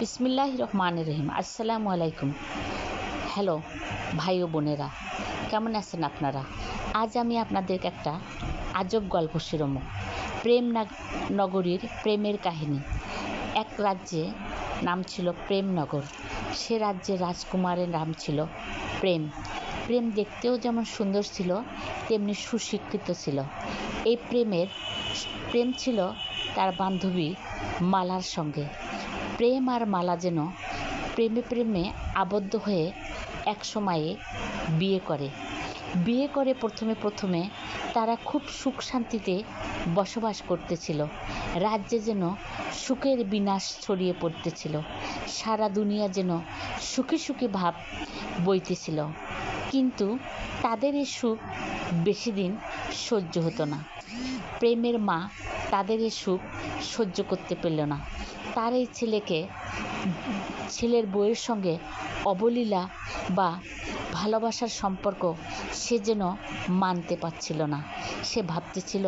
বিসমিল্লাহির রহমানির রহিম। আসসালামু আলাইকুম। হ্যালো ভাই ও বোনেরা, কেমন আছেন আপনারা? আজ আমি আপনাদেরকে একটা আজব গল্প শিরোমো, প্রেম নগরীর প্রেমের কাহিনী। এক রাজ্যে নাম ছিল প্রেমনগর। সে রাজ্যের রাজকুমারের নাম ছিল প্রেম। প্রেম দেখতেও যেমন সুন্দর ছিল, তেমনি সুশিক্ষিত ছিল। এই প্রেম ছিল তার বান্ধবী মালার সঙ্গে। প্রেম আর মালা যেন প্রেমে আবদ্ধ হয়ে এক সময়ে বিয়ে করে প্রথমে তারা খুব সুখ শান্তিতে বসবাস করতেছিল। রাজ্যে যেন সুখের বিনাশ ছড়িয়ে পড়তেছিল। সারা দুনিয়া যেন সুখী ভাব বইতেছিল। কিন্তু তাদের এই সুখ বেশি দিন সহ্য হতো না। প্রেমের মা তাদের এই সুখ সহ্য করতে পারল না। তার এই ছেলের বউয়ের সঙ্গে অবলীলা বা ভালোবাসার সম্পর্ক সে যেন মানতে পারছিল না। সে ভাবতেছিল,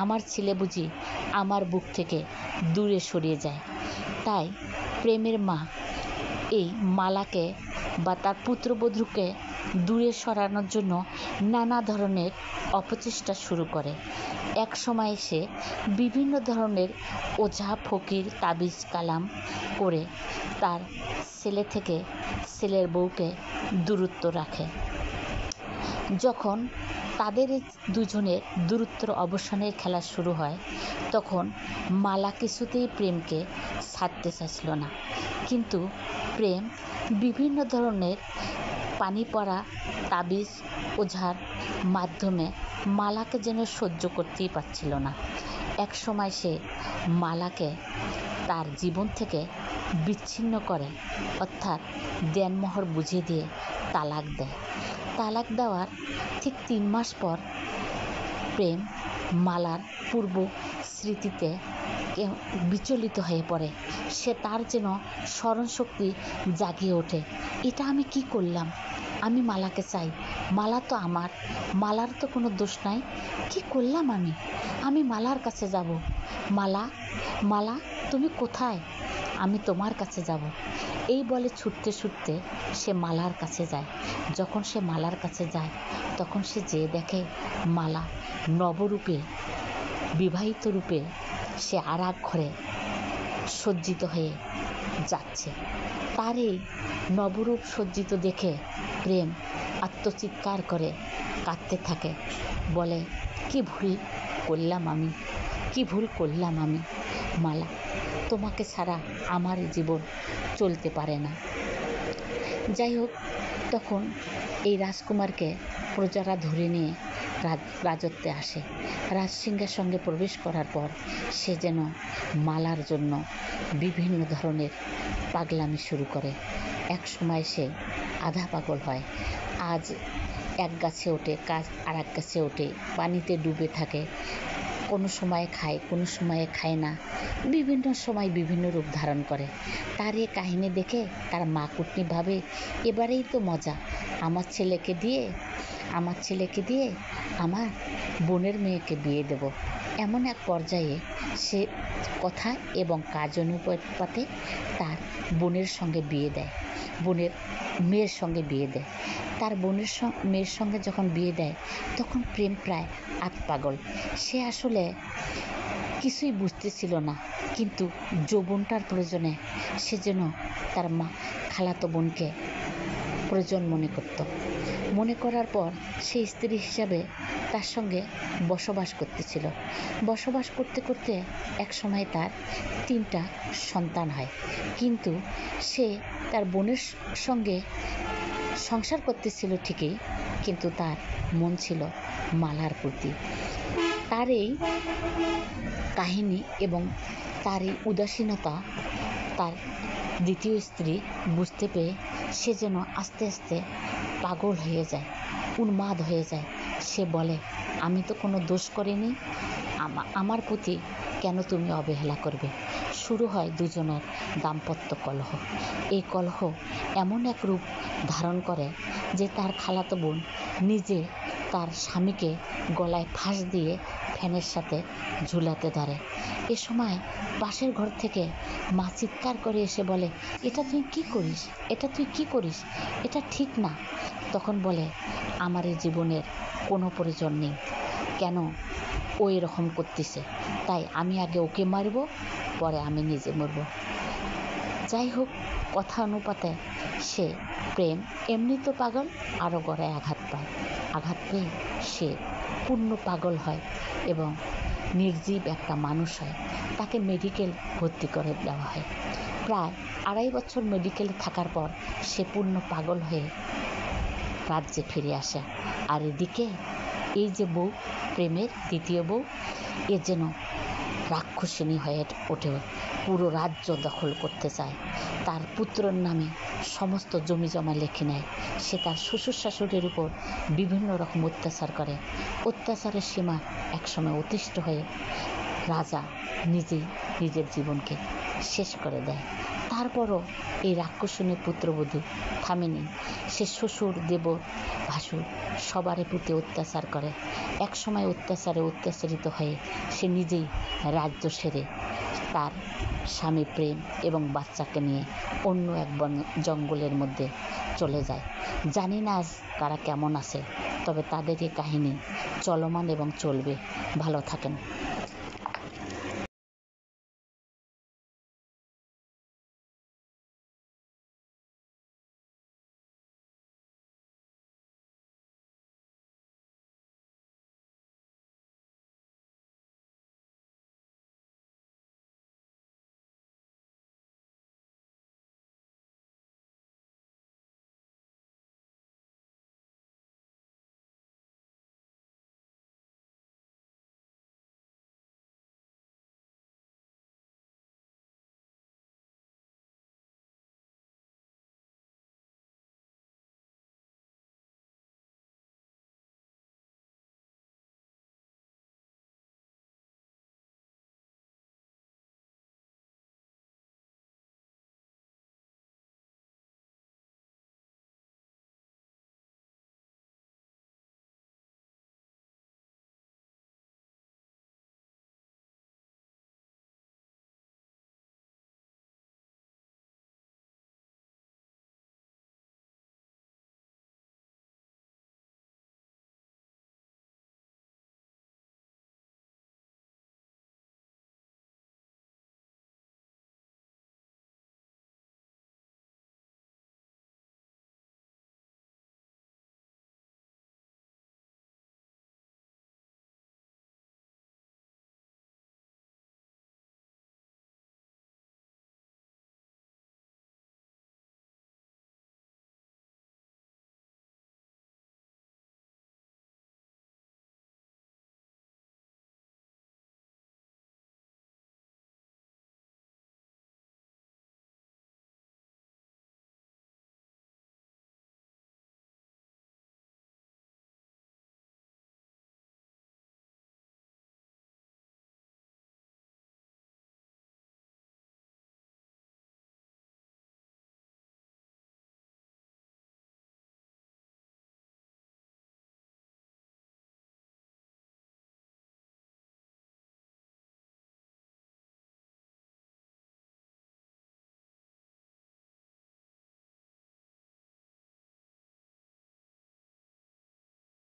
আমার ছেলে বুঝি আমার বুক থেকে দূরে সরিয়ে যায়। তাই প্রেমের মা এই মালাকে বা তার পুত্রবধূকে দূরে সরানোর জন্য নানা ধরনের অপচেষ্টা শুরু করে। এক সময় সে বিভিন্ন ধরনের ওঝা ফকির তাবিজ কালাম করে তার ছেলে থেকে ছেলের বউকে দূরত্ব রাখে। যখন তাদের দুজনের দূরত্বের অবসানের খেলা শুরু হয়, তখন মালা কিছুতেই প্রেমকে ছাড়তে চাইছিল না। কিন্তু প্রেম বিভিন্ন ধরনের পানি পড়া তাবিজ ওঝার মাধ্যমে মালাকে যেন সহ্য করতেই পারছিল না। এক সময় সে মালাকে তার জীবন থেকে বিচ্ছিন্ন করে, অর্থাৎ দেনমোহর বুঝিয়ে দিয়ে তালাক দেয়। তালাক দেওয়ার ঠিক 3 মাস পর প্রেম মালার পূর্ব স্মৃতিতে বিচলিত হয়ে পড়ে। সে তার যেন স্মরণশক্তি জাগিয়ে ওঠে। এটা আমি কি করলাম? আমি মালাকে চাই, মালা তো আমার, মালার তো কোনো দোষ নাই। কি করলাম আমি মালার কাছে যাব। মালা তুমি কোথায়? আমি তোমার কাছে যাব। এই বলে ছুটতে সে মালার কাছে যায়। যখন সে মালার কাছে যায়, তখন সে যেয়ে দেখে মালা নবরূপে, বিবাহিত রূপে সে আর এক ঘরে সজ্জিত হয়ে যাচ্ছে। তার এই নবরূপ সজ্জিত দেখে প্রেম আত্মচিৎকার করে কাঁদতে থাকে, বলে, কি ভুল করলাম আমি মালা, তোমাকে ছাড়া আমার জীবন চলতে পারে না। যাই হোক, তখন এই রাজকুমারকে প্রজারা ধরে নিয়ে রাজত্বে আসে। রাজসিংহের সঙ্গে প্রবেশ করার পর সে যেন মালার জন্য বিভিন্ন ধরনের পাগলামি শুরু করে। এক সময় সে আধা পাগল হয়। আজ এক গাছে ওঠে, কাজ আর এক গাছে ওঠে, পানিতে ডুবে থাকে, কোনো সময় খায়, কোনো সময়ে খায় না, বিভিন্ন সময় বিভিন্ন রূপ ধারণ করে। তার এ কাহিনী দেখে তার মা কুটনি ভাবে, এবারেই তো মজা, আমার ছেলেকে দিয়ে আমার বোনের মেয়েকে বিয়ে দেব। এমন এক পর্যায়ে সে কথা এবং কাজ অনুপাতে তার বোনের মেয়ের সঙ্গে বিয়ে দেয়। তার মেয়ের সঙ্গে যখন বিয়ে দেয়, তখন প্রেম প্রায় আতপাগল। সে আসলে কিছুই বুঝতেছিল না, কিন্তু যৌবনটার প্রয়োজনে সে যেন তার খালাতো বোনকে প্রয়োজন মনে করার পর সে স্ত্রী হিসাবে তার সঙ্গে বসবাস করতে এক সময় তার 3টা সন্তান হয়। কিন্তু সে তার বোনের সঙ্গে সংসার করতেছিল ঠিকই, কিন্তু তার মন ছিল মালার প্রতি। তার এই কাহিনী এবং তার এই উদাসীনতা তার দ্বিতীয় স্ত্রী বুঝতে পেয়ে সে যেন আস্তে আস্তে পাগল হয়ে যায়, উন্মাদ হয়ে যায়। সে বলে, আমি তো কোনো দোষ করিনি, আমার প্রতি কেন তুমি অবহেলা করবে? শুরু হয় দুজনের দাম্পত্য কলহ। এই কলহ এমন এক রূপ ধারণ করে যে তার খালাতো বোন নিজে তার স্বামীকে গলায় ফাঁস দিয়ে ফ্যানের সাথে ঝুলাতে ধরে। এ সময় পাশের ঘর থেকে মা চিৎকার করে এসে বলে, এটা তুই কি করিস, এটা তুই কি করিস, এটা ঠিক না। তখন বলে, আমার এই জীবনের কোনো প্রয়োজন নেই, কেন ও এরকম করতেছে, তাই আমি আগে ওকে মারব, পরে আমি নিজে মরব। যাই হোক, কথা অনুপাতে সে প্রেম এমনি তো পাগল, আরও গড়ায় আঘাত পায়। আঘাত পেয়ে সে পূর্ণ পাগল হয় এবং নির্জীব একটা মানুষ হয়। তাকে মেডিকেল ভর্তি করে দেওয়া হয়। প্রায় 2.5 বছর মেডিকেলে থাকার পর সে পূর্ণ পাগল হয়ে রাজ্যে ফিরে আসে। আর এদিকে এই যে বউ, প্রেমের দ্বিতীয় বউ, এ যেন রাক্ষসিনী হয়ে ওঠে, পুরো রাজ্য দখল করতে চায়। তার পুত্রর নামে সমস্ত জমি জমা লিখে নেয়। সে তার শ্বশুর শাশুড়ির উপর বিভিন্ন রকম অত্যাচার করে। অত্যাচারের সীমা একসময় অতিষ্ঠ হয়ে রাজা নিজেই নিজের জীবনকে শেষ করে দেয়। তারপরও এই রাক্ষসিনী পুত্রবধূ থামেনি। সে শ্বশুর, দেবর, ভাসুর সবারই প্রতি অত্যাচার করে। একসময় অত্যাচারে অত্যাচারিত হয়ে সে নিজেই রাজ্য সেরে তার স্বামী, প্রেম এবং বাচ্চাকে নিয়ে অন্য এক জঙ্গলের মধ্যে চলে যায়। জানি না আজ তারা কেমন আছে, তবে তাদের এই কাহিনী চলমান এবং চলবে। ভালো থাকেন।